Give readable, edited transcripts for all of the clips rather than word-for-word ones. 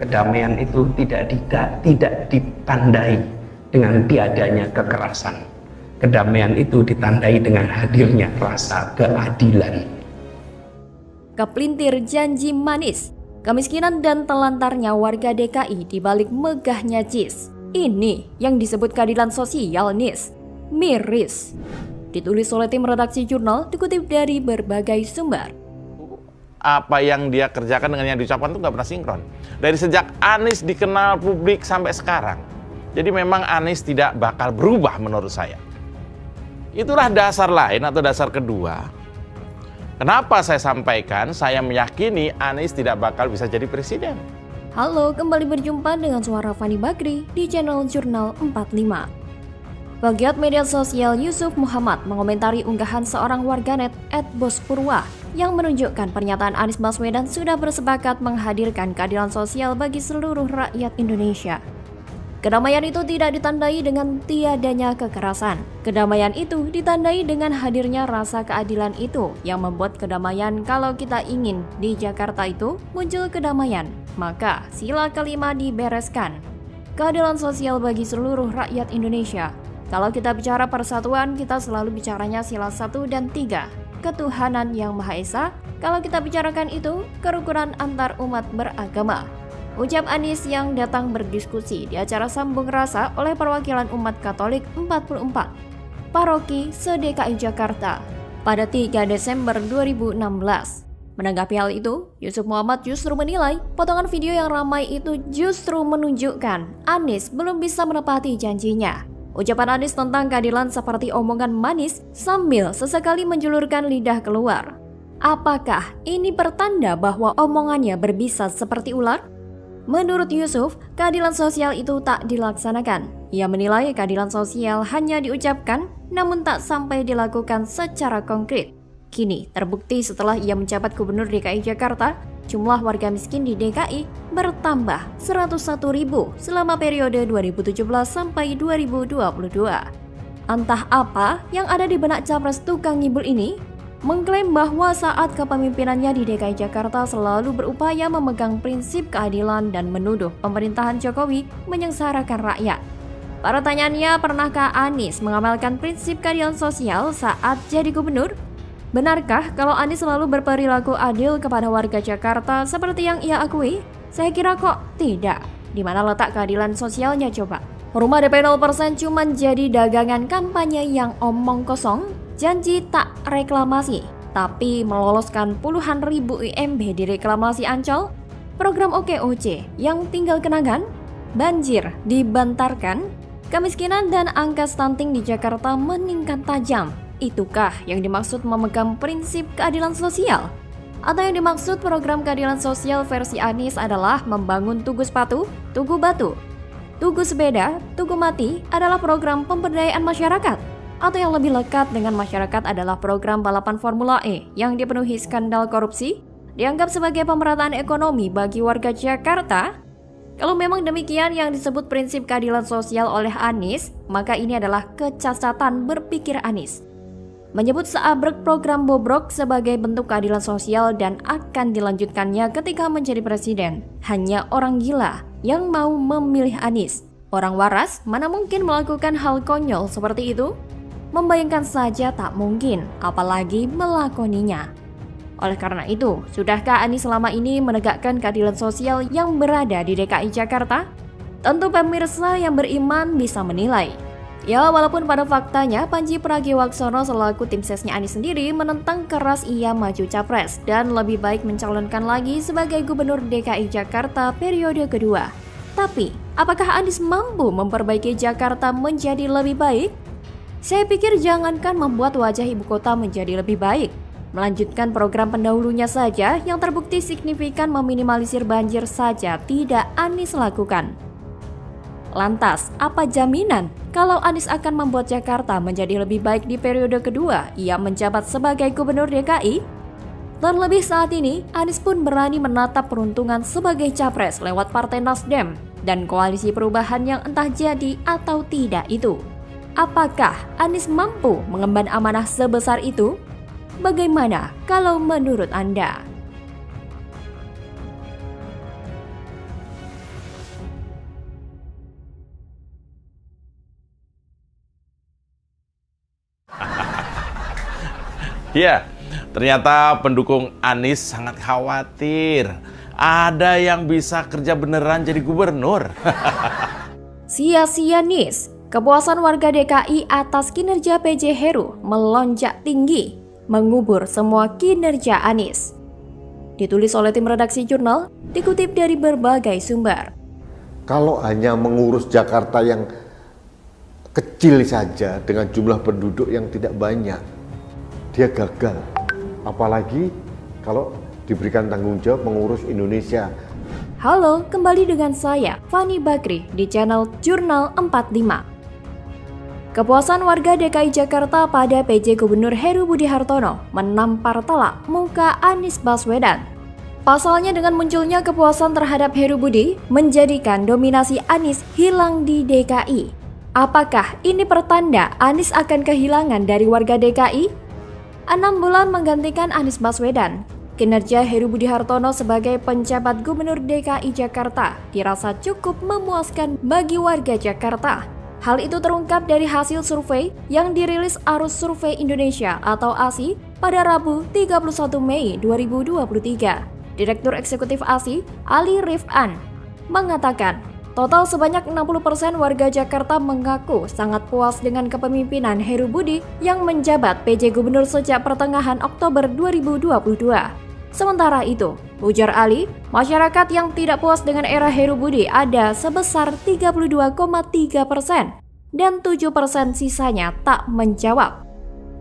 Kedamaian itu tidak ditandai dengan tiadanya kekerasan. Kedamaian itu ditandai dengan hadirnya rasa keadilan. Kepelintir janji manis, kemiskinan dan telantarnya warga DKI dibalik megahnya JIS. Ini yang disebut keadilan sosial, NIS. Miris. Ditulis oleh tim redaksi jurnal, dikutip dari berbagai sumber. Apa yang dia kerjakan dengan yang diucapkan itu nggak pernah sinkron. Dari sejak Anies dikenal publik sampai sekarang. Jadi memang Anies tidak bakal berubah menurut saya. Itulah dasar lain atau dasar kedua. Kenapa saya sampaikan, saya meyakini Anies tidak bakal bisa jadi presiden. Halo, kembali berjumpa dengan suara Fani Bakri di channel Jurnal 45. Pegiat media sosial Yusuf Muhammad mengomentari unggahan seorang warganet @bospurwa yang menunjukkan pernyataan Anies Baswedan sudah bersepakat menghadirkan keadilan sosial bagi seluruh rakyat Indonesia. Kedamaian itu tidak ditandai dengan tiadanya kekerasan. Kedamaian itu ditandai dengan hadirnya rasa keadilan itu yang membuat kedamaian. Kalau kita ingin di Jakarta itu muncul kedamaian, maka sila kelima dibereskan. Keadilan sosial bagi seluruh rakyat Indonesia. Kalau kita bicara persatuan, kita selalu bicaranya sila 1 dan 3. Ketuhanan yang Maha Esa. Kalau kita bicarakan itu, kerukunan antar umat beragama. Ucap Anies yang datang berdiskusi di acara Sambung Rasa oleh perwakilan umat Katolik 44 Paroki se-DKI Jakarta pada 3 Desember 2016. Menanggapi hal itu, Yusuf Muhammad justru menilai potongan video yang ramai itu justru menunjukkan Anies belum bisa menepati janjinya. Ucapan Anies tentang keadilan seperti omongan manis sambil sesekali menjulurkan lidah keluar. Apakah ini pertanda bahwa omongannya berbisa seperti ular? Menurut Yusuf, keadilan sosial itu tak dilaksanakan. Ia menilai keadilan sosial hanya diucapkan namun tak sampai dilakukan secara konkret. Kini terbukti setelah ia menjabat Gubernur DKI Jakarta, jumlah warga miskin di DKI bertambah 101.000 selama periode 2017 sampai 2022. Entah apa yang ada di benak capres tukang ngibul ini, mengklaim bahwa saat kepemimpinannya di DKI Jakarta selalu berupaya memegang prinsip keadilan dan menuduh pemerintahan Jokowi menyengsarakan rakyat. Pertanyaannya, pernahkah Anies mengamalkan prinsip keadilan sosial saat jadi gubernur? Benarkah kalau Anies selalu berperilaku adil kepada warga Jakarta seperti yang ia akui? Saya kira kok tidak. Di mana letak keadilan sosialnya coba? Rumah DP 0% cuman jadi dagangan kampanye yang omong kosong, janji tak reklamasi, tapi meloloskan puluhan ribu IMB di reklamasi Ancol, program OKOC yang tinggal kenangan, banjir dibantarkan, kemiskinan dan angka stunting di Jakarta meningkat tajam. Itukah yang dimaksud memegang prinsip keadilan sosial? Atau yang dimaksud program keadilan sosial versi Anies adalah membangun tugu sepatu, tugu batu, tugu sepeda, tugu mati adalah program pemberdayaan masyarakat? Atau yang lebih lekat dengan masyarakat adalah program balapan Formula E yang dipenuhi skandal korupsi, dianggap sebagai pemerataan ekonomi bagi warga Jakarta? Kalau memang demikian yang disebut prinsip keadilan sosial oleh Anies, maka ini adalah kecacatan berpikir Anies. Menyebut seabrek program bobrok sebagai bentuk keadilan sosial dan akan dilanjutkannya ketika menjadi presiden. Hanya orang gila yang mau memilih Anies. Orang waras mana mungkin melakukan hal konyol seperti itu? Membayangkan saja tak mungkin, apalagi melakoninya. Oleh karena itu, sudahkah Anies selama ini menegakkan keadilan sosial yang berada di DKI Jakarta? Tentu pemirsa yang beriman bisa menilai. Ya, walaupun pada faktanya Panji Pragiwaksono selaku tim sesnya Anies sendiri menentang keras ia maju capres dan lebih baik mencalonkan lagi sebagai Gubernur DKI Jakarta periode kedua. Tapi, apakah Anies mampu memperbaiki Jakarta menjadi lebih baik? Saya pikir jangankan membuat wajah ibu kota menjadi lebih baik, melanjutkan program pendahulunya saja yang terbukti signifikan meminimalisir banjir saja tidak Anies lakukan. Lantas, apa jaminan kalau Anies akan membuat Jakarta menjadi lebih baik di periode kedua ia menjabat sebagai Gubernur DKI? Terlebih saat ini, Anies pun berani menatap peruntungan sebagai capres lewat Partai Nasdem dan koalisi perubahan yang entah jadi atau tidak itu. Apakah Anies mampu mengemban amanah sebesar itu? Bagaimana kalau menurut Anda? Ya, ternyata pendukung Anies sangat khawatir. Ada yang bisa kerja beneran jadi gubernur. Sia-sia Nis, kepuasan warga DKI atas kinerja PJ Heru melonjak tinggi, mengubur semua kinerja Anies. Ditulis oleh tim redaksi jurnal, dikutip dari berbagai sumber. Kalau hanya mengurus Jakarta yang kecil saja dengan jumlah penduduk yang tidak banyak, dia gagal. Apalagi kalau diberikan tanggung jawab mengurus Indonesia. Halo, kembali dengan saya, Fani Bakri, di channel Jurnal 45. Kepuasan warga DKI Jakarta pada PJ Gubernur Heru Budi Hartono menampar telak muka Anies Baswedan. Pasalnya dengan munculnya kepuasan terhadap Heru Budi menjadikan dominasi Anies hilang di DKI. Apakah ini pertanda Anies akan kehilangan dari warga DKI? 6 bulan menggantikan Anies Baswedan, kinerja Heru Budi Hartono sebagai penjabat Gubernur DKI Jakarta dirasa cukup memuaskan bagi warga Jakarta. Hal itu terungkap dari hasil survei yang dirilis Arus Survei Indonesia atau ASI pada Rabu 31 Mei 2023. Direktur Eksekutif ASI, Ali Rifan, mengatakan total sebanyak 60% warga Jakarta mengaku sangat puas dengan kepemimpinan Heru Budi yang menjabat PJ Gubernur sejak pertengahan Oktober 2022. Sementara itu, ujar Ali, masyarakat yang tidak puas dengan era Heru Budi ada sebesar 32,3% dan 7% sisanya tak menjawab.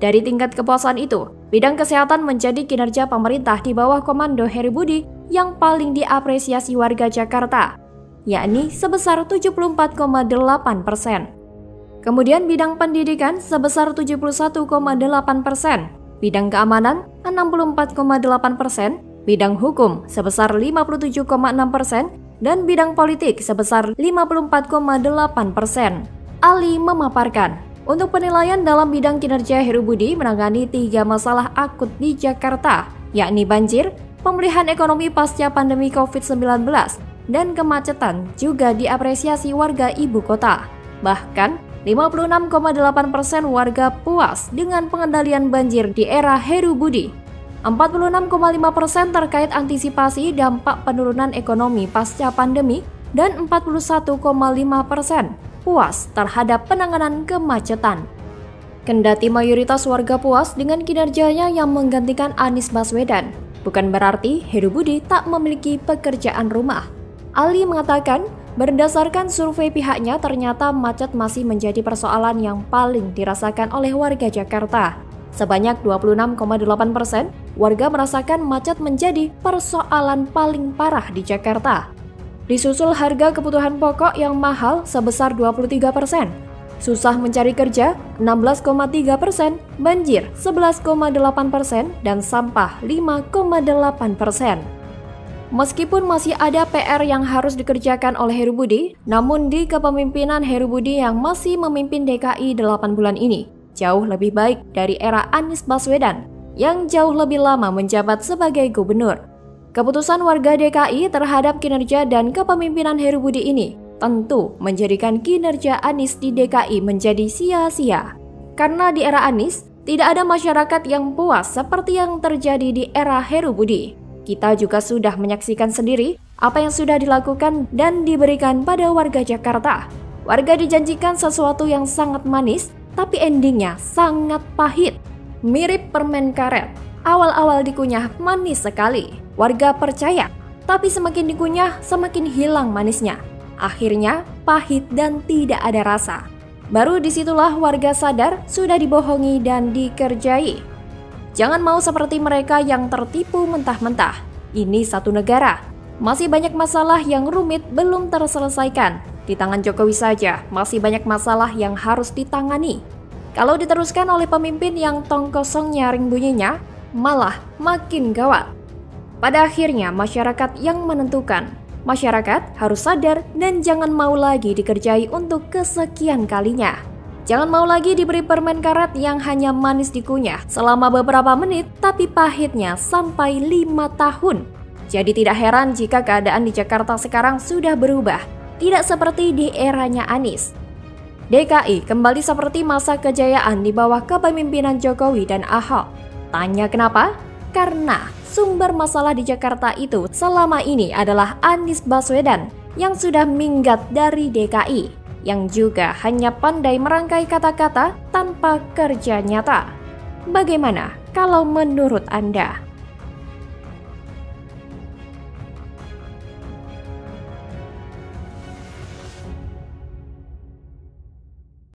Dari tingkat kepuasan itu, bidang kesehatan menjadi kinerja pemerintah di bawah komando Heru Budi yang paling diapresiasi warga Jakarta, yakni sebesar 74,8%. Kemudian bidang pendidikan sebesar 71,8%, bidang keamanan 64,8%, bidang hukum sebesar 57,6%, dan bidang politik sebesar 54,8%. Ali memaparkan, untuk penilaian dalam bidang kinerja Heru Budi menangani 3 masalah akut di Jakarta, yakni banjir, pemulihan ekonomi pasca pandemi COVID-19, dan kemacetan juga diapresiasi warga ibu kota. Bahkan, 56,8% warga puas dengan pengendalian banjir di era Heru Budi. 46,5% terkait antisipasi dampak penurunan ekonomi pasca pandemi dan 41,5% puas terhadap penanganan kemacetan. Kendati mayoritas warga puas dengan kinerjanya yang menggantikan Anies Baswedan, bukan berarti Heru Budi tak memiliki pekerjaan rumah. Ali mengatakan, berdasarkan survei pihaknya ternyata macet masih menjadi persoalan yang paling dirasakan oleh warga Jakarta. Sebanyak 26,8% warga merasakan macet menjadi persoalan paling parah di Jakarta. Disusul harga kebutuhan pokok yang mahal sebesar 23%, susah mencari kerja 16,3%, banjir 11,8%, dan sampah 5,8%. Meskipun masih ada PR yang harus dikerjakan oleh Heru Budi, namun di kepemimpinan Heru Budi yang masih memimpin DKI 8 bulan ini, jauh lebih baik dari era Anies Baswedan yang jauh lebih lama menjabat sebagai gubernur. Keputusan warga DKI terhadap kinerja dan kepemimpinan Heru Budi ini tentu menjadikan kinerja Anies di DKI menjadi sia-sia. Karena di era Anies, tidak ada masyarakat yang puas seperti yang terjadi di era Heru Budi. Kita juga sudah menyaksikan sendiri apa yang sudah dilakukan dan diberikan pada warga Jakarta. Warga dijanjikan sesuatu yang sangat manis, tapi endingnya sangat pahit. Mirip permen karet, awal-awal dikunyah manis sekali. Warga percaya, tapi semakin dikunyah semakin hilang manisnya. Akhirnya pahit dan tidak ada rasa. Baru disitulah warga sadar sudah dibohongi dan dikerjai. Jangan mau seperti mereka yang tertipu mentah-mentah. Ini satu negara. Masih banyak masalah yang rumit belum terselesaikan. Di tangan Jokowi saja masih banyak masalah yang harus ditangani. Kalau diteruskan oleh pemimpin yang tong kosong nyaring bunyinya, malah makin gawat. Pada akhirnya masyarakat yang menentukan. Masyarakat harus sadar dan jangan mau lagi dikerjai untuk kesekian kalinya. Jangan mau lagi diberi permen karet yang hanya manis dikunyah selama beberapa menit tapi pahitnya sampai 5 tahun. Jadi tidak heran jika keadaan di Jakarta sekarang sudah berubah, tidak seperti di eranya Anies. DKI kembali seperti masa kejayaan di bawah kepemimpinan Jokowi dan Ahok. Tanya kenapa? Karena sumber masalah di Jakarta itu selama ini adalah Anies Baswedan yang sudah minggat dari DKI, yang juga hanya pandai merangkai kata-kata tanpa kerja nyata. Bagaimana kalau menurut Anda?